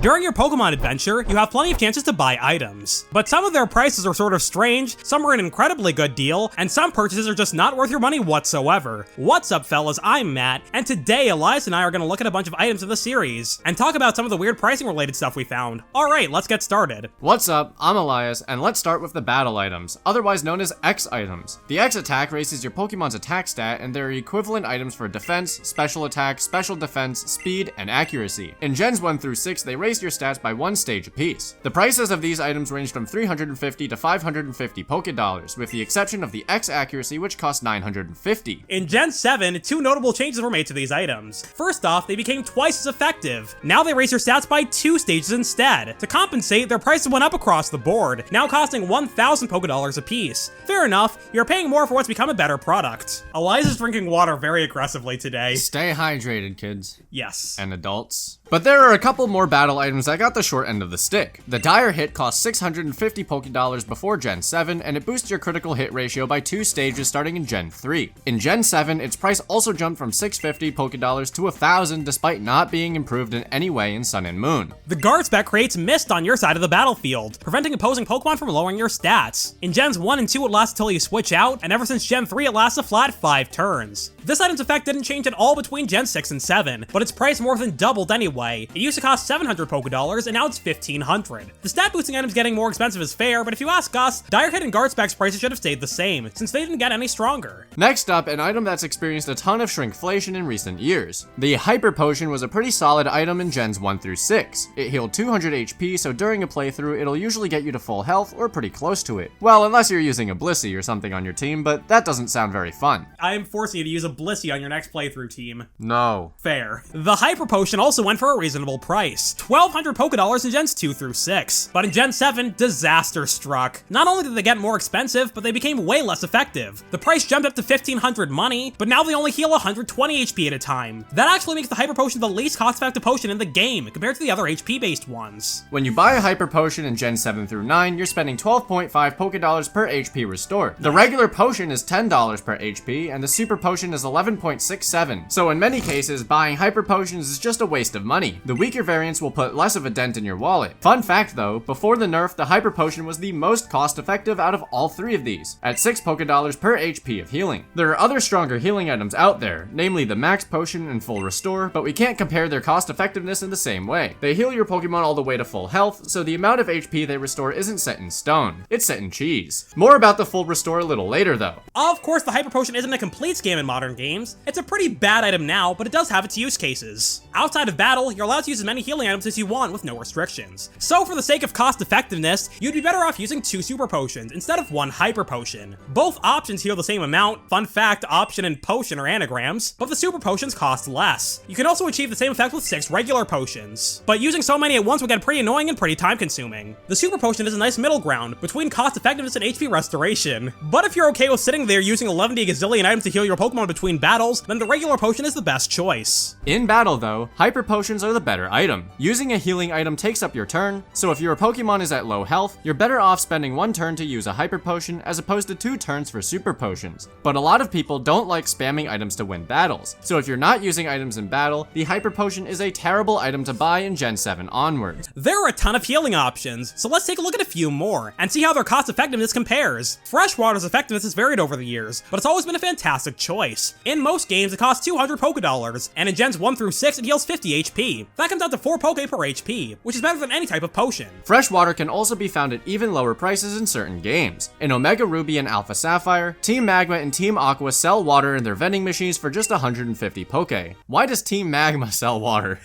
During your Pokemon adventure, you have plenty of chances to buy items, but some of their prices are sort of strange, some are an incredibly good deal, and some purchases are just not worth your money whatsoever. What's up, fellas? I'm Matt, and today Elias and I are going to look at a bunch of items in the series, and talk about some of the weird pricing related stuff we found. Alright, let's get started. What's up? I'm Elias, and let's start with the battle items, otherwise known as X items. The X attack raises your Pokemon's attack stat, and there are equivalent items for defense, special attack, special defense, speed, and accuracy. In Gens 1 through 6, they raised your stats by 1 stage apiece. The prices of these items range from 350 to 550 Pokédollars, with the exception of the X accuracy, which costs 950. In Gen 7, two notable changes were made to these items. First off, they became twice as effective. Now they raise your stats by 2 stages instead. To compensate, their prices went up across the board, now costing 1,000 Pokédollars apiece. Fair enough, you're paying more for what's become a better product. Elias is drinking water very aggressively today. Stay hydrated, kids. Yes. And adults. But there are a couple more battle items that got the short end of the stick. The Dire Hit costs 650 Pokédollars before Gen 7, and it boosts your critical hit ratio by 2 stages starting in Gen 3. In Gen 7, its price also jumped from 650 Pokédollars to 1,000 despite not being improved in any way in Sun and Moon. The guard spec creates mist on your side of the battlefield, preventing opposing Pokemon from lowering your stats. In Gens 1 and 2 it lasts until you switch out, and ever since Gen 3 it lasts a flat 5 turns. This item's effect didn't change at all between Gen 6 and 7, but its price more than doubled anyway. It used to cost 700 Pokédollars, and now it's 1,500. The stat boosting items getting more expensive is fair, but if you ask us, Dire Hit and Guard Spec's prices should have stayed the same, since they didn't get any stronger. Next up, an item that's experienced a ton of shrinkflation in recent years. The Hyper Potion was a pretty solid item in Gens 1 through 6. It healed 200 HP, so during a playthrough, it'll usually get you to full health or pretty close to it. Well, unless you're using a Blissey or something on your team, but that doesn't sound very fun. I am forcing you to use a Blissey on your next playthrough, team. No. Fair. The Hyper Potion also went for a reasonable price. 1,200 Pokédollars in Gens 2 through 6. But in Gen 7, disaster struck. Not only did they get more expensive, but they became way less effective. The price jumped up to 1,500 money, but now they only heal 120 HP at a time. That actually makes the Hyper Potion the least cost-effective potion in the game, compared to the other HP-based ones. When you buy a Hyper Potion in Gen 7 through 9, you're spending 12.5 Pokédollars per HP restored. The regular potion is $10 per HP, and the Super Potion is 11.67. So in many cases, buying Hyper Potions is just a waste of money. The weaker variants will put less of a dent in your wallet. Fun fact though, before the nerf, the Hyper Potion was the most cost-effective out of all 3 of these, at 6 Pokédollars per HP of healing. There are other stronger healing items out there, namely the Max Potion and Full Restore, but we can't compare their cost-effectiveness in the same way. They heal your Pokemon all the way to full health, so the amount of HP they restore isn't set in stone. It's set in cheese. More about the Full Restore a little later though. Of course, the Hyper Potion isn't a complete scam in modern games. It's a pretty bad item now, but it does have its use cases. Outside of battle, you're allowed to use as many healing items as you want with no restrictions. So for the sake of cost effectiveness, you'd be better off using 2 Super Potions instead of 1 Hyper Potion. Both options heal the same amount. Fun fact, option and potion are anagrams, but the Super Potions cost less. You can also achieve the same effect with 6 regular potions, but using so many at once would get pretty annoying and pretty time consuming. The Super Potion is a nice middle ground between cost effectiveness and HP restoration, but if you're okay with sitting there using 11 gazillion items to heal your Pokemon between battles, then the regular potion is the best choice. In battle though, Hyper Potions are the better item. Using a healing item takes up your turn, so if your Pokemon is at low health, you're better off spending 1 turn to use a Hyper Potion as opposed to 2 turns for Super Potions. But a lot of people don't like spamming items to win battles, so if you're not using items in battle, the Hyper Potion is a terrible item to buy in Gen 7 onwards. There are a ton of healing options, so let's take a look at a few more, and see how their cost effectiveness compares. Freshwater's effectiveness has varied over the years, but it's always been a fantastic choice. In most games, it costs 200 Pokédollars, and in Gens 1 through 6, it heals 50 HP. That comes out to 4 Poké per HP, which is better than any type of potion. Freshwater can also be found at even lower prices in certain games. In Omega Ruby and Alpha Sapphire, Team Magma and Team Aqua sell water in their vending machines for just 150 Poké. Why does Team Magma sell water?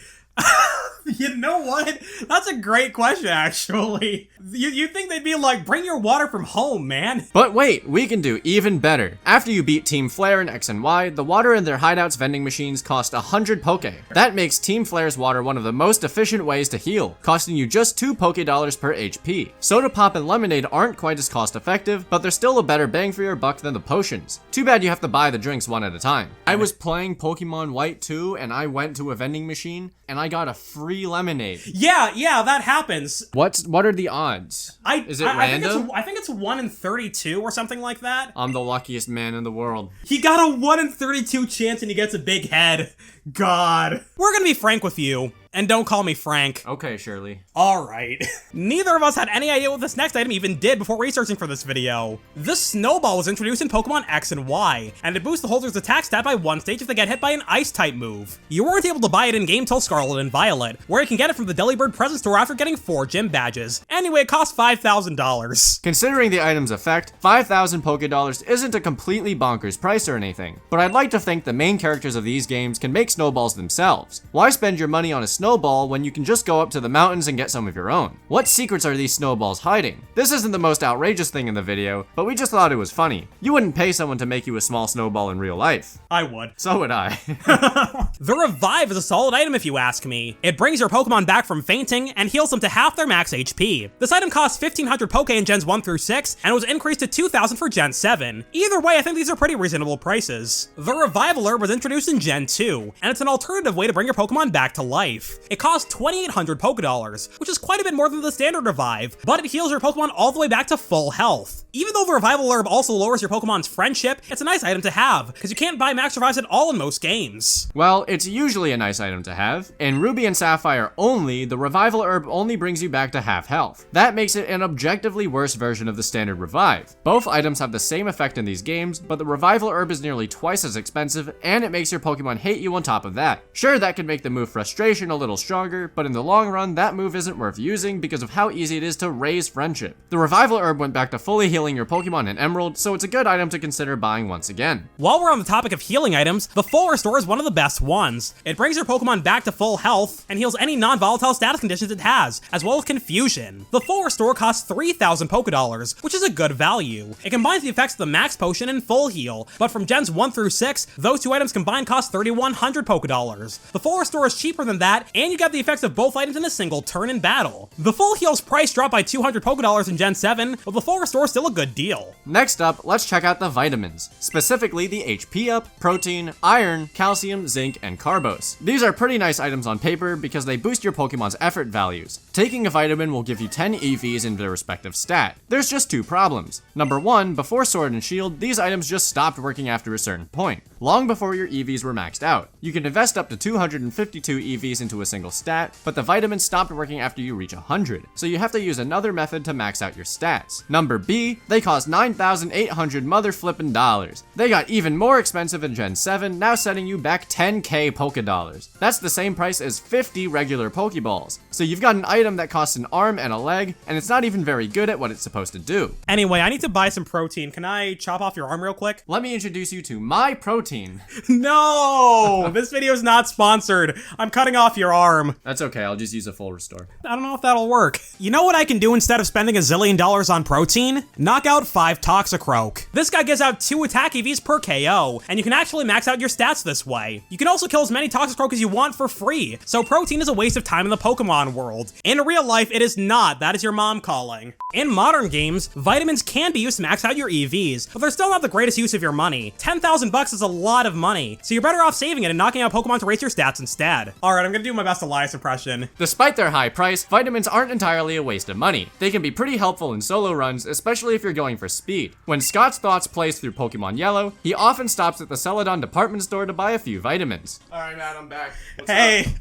You know what? That's a great question, actually. You'd think they'd be like, bring your water from home, man. But wait, we can do even better. After you beat Team Flare in X and Y, the water in their hideouts vending machines cost 100 Poké. That makes Team Flare's water one of the most efficient ways to heal, costing you just 2 Pokédollars per HP. Soda Pop and Lemonade aren't quite as cost effective, but they're still a better bang for your buck than the potions. Too bad you have to buy the drinks one at a time. I was playing Pokemon White 2 and I went to a vending machine and I got a free lemonade. Yeah, that happens. What are the odds? Is it random? I think it's 1 in 32 or something like that. I'm the luckiest man in the world. He got a 1 in 32 chance and he gets a big head. God. We're gonna be frank with you. And don't call me Frank. Okay, Shirley. Alright. Neither of us had any idea what this next item even did before researching for this video. This snowball was introduced in Pokemon X and Y, and it boosts the holder's attack stat by 1 stage if they get hit by an Ice-type move. You weren't able to buy it in-game till Scarlet and Violet, where you can get it from the Delibird present store after getting 4 gym badges. Anyway, it costs $5,000. Considering the item's effect, 5,000 Pokédollars isn't a completely bonkers price or anything, but I'd like to think the main characters of these games can make snowballs themselves. Why spend your money on a snowball when you can just go up to the mountains and get some of your own? What secrets are these snowballs hiding? This isn't the most outrageous thing in the video, but we just thought it was funny. You wouldn't pay someone to make you a small snowball in real life. I would. So would I. The Revive is a solid item if you ask me. It brings your Pokemon back from fainting and heals them to half their max HP. This item costs 1,500 Poke in Gens 1 through 6, and it was increased to 2,000 for Gen 7. Either way, I think these are pretty reasonable prices. The Revival Herb was introduced in Gen 2, and it's an alternative way to bring your Pokemon back to life. It costs 2,800 Pokédollars, which is quite a bit more than the standard Revive, but it heals your Pokemon all the way back to full health. Even though the Revival Herb also lowers your Pokemon's friendship, it's a nice item to have, because you can't buy max revives at all in most games. Well, it's usually a nice item to have. In Ruby and Sapphire only, the Revival Herb only brings you back to half health. That makes it an objectively worse version of the standard Revive. Both items have the same effect in these games, but the Revival Herb is nearly twice as expensive, and it makes your Pokemon hate you on top of that. Sure, that could make the move Frustration a little stronger, but in the long run, that move isn't worth using because of how easy it is to raise friendship. The Revival Herb went back to fully healing your Pokemon in Emerald, so it's a good item to consider buying once again. While we're on the topic of healing items, the Full Restore is one of the best ones. It brings your Pokemon back to full health and heals any non-volatile status conditions it has, as well as Confusion. The Full Restore costs 3,000 Pokédollars, which is a good value. It combines the effects of the Max Potion and Full Heal, but from Gens 1 through 6, those two items combined cost 3,100 Pokédollars. The Full Restore is cheaper than that, and you get the effects of both items in a single turn in battle. The Full Heal's price dropped by 200 Pokédollars in Gen 7, but the Full Restore is still a good deal. Next up, let's check out the vitamins, specifically the HP Up, Protein, Iron, Calcium, Zinc, and Carbos. These are pretty nice items on paper because they boost your Pokemon's effort values. Taking a vitamin will give you 10 EVs in their respective stat. There's just 2 problems. Number 1, before Sword and Shield, these items just stopped working after a certain point, long before your EVs were maxed out. You can invest up to 252 EVs into a single stat, but the vitamins stopped working after you reach 100, so you have to use another method to max out your stats. Number B, they cost 9,800 mother flippin' dollars. They got even more expensive in Gen 7, now setting you back 10k Pokédollars. That's the same price as 50 regular Pokeballs. So you've got an item that costs an arm and a leg, and it's not even very good at what it's supposed to do. Anyway, I need to buy some protein. Can I chop off your arm real quick? Let me introduce you to my protein. No! This video is not sponsored. I'm cutting off your arm. That's okay, I'll just use a full restore. I don't know if that'll work. You know what I can do instead of spending $1 zillion on protein? Knock out 5 Toxicroak. This guy gives out 2 attack EVs per KO, and you can actually max out your stats this way. You can also kill as many Toxicroak as you want for free, so protein is a waste of time in the Pokemon world. In real life, it is not. That is your mom calling. In modern games, vitamins can be used to max out your EVs, but they're still not the greatest use of your money. 10,000 bucks is a lot of money, so you're better off saving it and knocking out Pokemon to raise your stats instead. Alright, I'm gonna do my best Elias impression. Despite their high price, vitamins aren't entirely a waste of money. They can be pretty helpful in solo runs, especially if you're going for speed. When Scott's Thoughts plays through Pokemon Yellow, he often stops at the Celadon department store to buy a few vitamins. Alright, man, I'm back. What's Hey,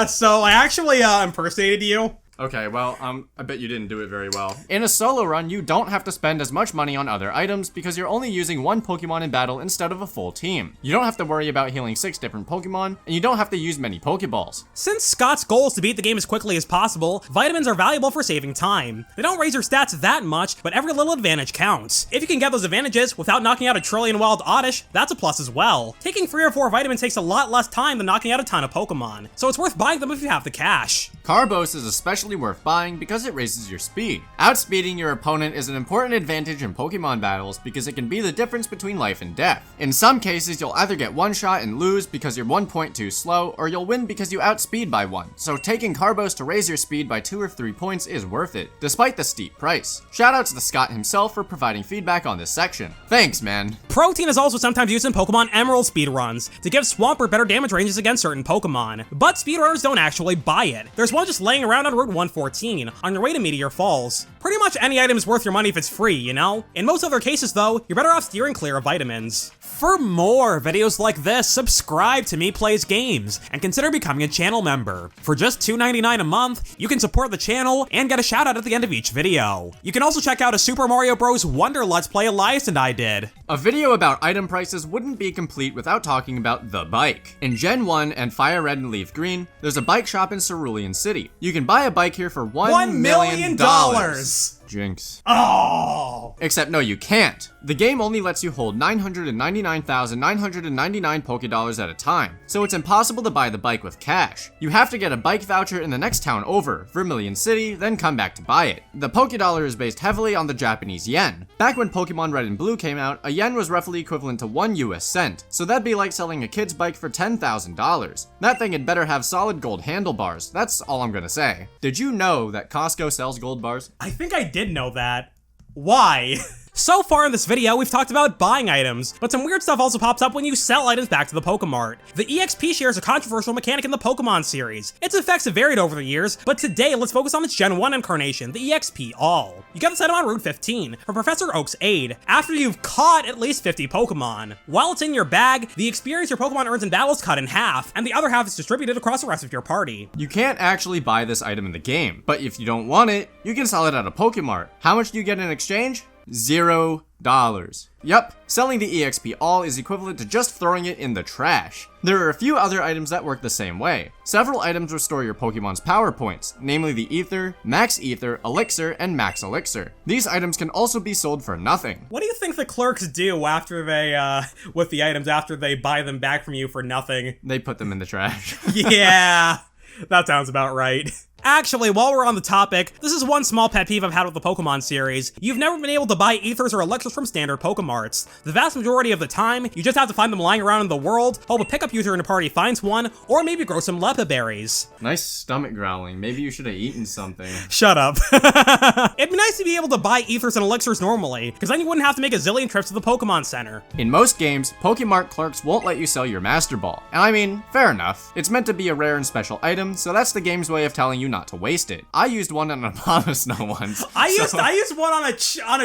so I actually impersonated you. Okay, well, I bet you didn't do it very well. In a solo run, you don't have to spend as much money on other items because you're only using 1 Pokemon in battle instead of a full team. You don't have to worry about healing 6 different Pokemon, and you don't have to use many Pokeballs. Since Scott's goal is to beat the game as quickly as possible, vitamins are valuable for saving time. They don't raise your stats that much, but every little advantage counts. If you can get those advantages without knocking out a trillion wild Oddish, that's a plus as well. Taking 3 or 4 vitamins takes a lot less time than knocking out a ton of Pokemon, so it's worth buying them if you have the cash. Carbos is especially worth buying because it raises your speed. Outspeeding your opponent is an important advantage in Pokemon battles because it can be the difference between life and death. In some cases, you'll either get one shot and lose because you're 1 point too slow, or you'll win because you outspeed by 1. So taking Carbos to raise your speed by 2 or 3 points is worth it, despite the steep price. Shoutouts to Scott himself for providing feedback on this section. Thanks, man. Protein is also sometimes used in Pokemon Emerald speedruns to give Swampert better damage ranges against certain Pokemon, but speedrunners don't actually buy it. There's one just laying around on Route 114 on your way to Meteor Falls. Pretty much any item is worth your money if it's free, you know? In most other cases though, you're better off steering clear of vitamins. For more videos like this, subscribe to MEPlaysGames and consider becoming a channel member. For just $2.99 a month, you can support the channel and get a shout out at the end of each video. You can also check out a Super Mario Bros. Wonder Let's Play Elias and I did. A video about item prices wouldn't be complete without talking about the bike. In Gen 1 and Fire Red and Leaf Green, there's a bike shop in Cerulean City. You can buy a bike here for $1 million. Jinx. Oh! Except no, you can't. The game only lets you hold 999,999 Pokédollars at a time, so it's impossible to buy the bike with cash. You have to get a bike voucher in the next town over, Vermilion City, then come back to buy it. The Pokédollar is based heavily on the Japanese yen. Back when Pokemon Red and Blue came out, a yen was roughly equivalent to 1 US cent, so that'd be like selling a kid's bike for $10,000. That thing had better have solid gold handlebars, that's all I'm gonna say. Did you know that Costco sells gold bars? I think I did know that. Why? So far in this video, we've talked about buying items, but some weird stuff also pops up when you sell items back to the Pokemart. The EXP share is a controversial mechanic in the Pokemon series. Its effects have varied over the years, but today let's focus on its Gen 1 incarnation, the EXP All. You get this item on Route 15, from Professor Oak's aid, after you've caught at least 50 Pokemon. While it's in your bag, the experience your Pokemon earns in battle is cut in half, and the other half is distributed across the rest of your party. You can't actually buy this item in the game, but if you don't want it, you can sell it at a Pokemart. How much do you get in exchange? $0. Yup, selling the EXP All is equivalent to just throwing it in the trash. There are a few other items that work the same way. Several items restore your Pokemon's power points, namely the Ether, Max Ether, Elixir, and Max Elixir. These items can also be sold for nothing. What do you think the clerks do after they, with the items after they buy them back from you for nothing? They put them in the trash. Yeah, that sounds about right. Actually, while we're on the topic, this is one small pet peeve I've had with the Pokemon series. You've never been able to buy Ethers or Elixirs from standard Pokemarts. The vast majority of the time, you just have to find them lying around in the world, hope a pickup user in a party finds one, or maybe grow some Lepa berries. Nice stomach growling. Maybe you should have eaten something. Shut up. It'd be nice to be able to buy Ethers and Elixirs normally, because then you wouldn't have to make a zillion trips to the Pokemon Center. In most games, Pokemart clerks won't let you sell your Master Ball. And I mean, fair enough. It's meant to be a rare and special item, so that's the game's way of telling you not to waste it. I used one on a Abomasnow once. I used one on a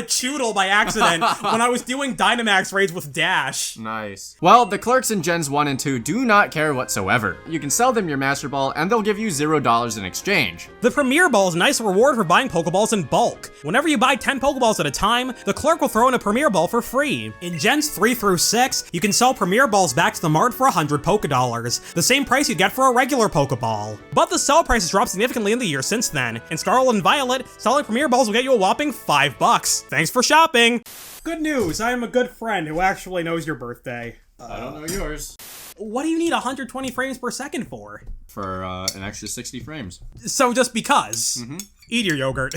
Choodle by accident when I was doing Dynamax raids with Dash. Nice. Well, the clerks in Gens 1 and 2 do not care whatsoever. You can sell them your Master Ball and they'll give you $0 in exchange. The Premier Ball is a nice reward for buying Pokeballs in bulk. Whenever you buy 10 Pokeballs at a time, the clerk will throw in a Premier Ball for free. In Gens 3 through 6, you can sell Premier Balls back to the Mart for 100 Pokedollars, the same price you'd get for a regular Pokeball. But the sell price has dropped significantly in the years since then. In Scarlet and Violet, selling Premier Balls will get you a whopping $5. Thanks for shopping! Good news, I am a good friend who actually knows your birthday. I don't know yours. What do you need 120 frames per second for? For an extra 60 frames. So just because? Eat your yogurt.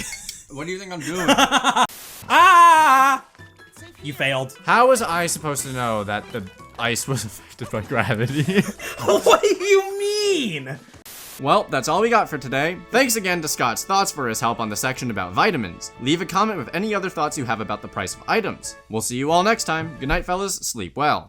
What do you think I'm doing? Ah! You failed. How was I supposed to know that the ice was affected by gravity? What do you mean? Well, that's all we got for today. Thanks again to Scott's Thoughts for his help on the section about vitamins. Leave a comment with any other thoughts you have about the price of items. We'll see you all next time. Good night, fellas. Sleep well.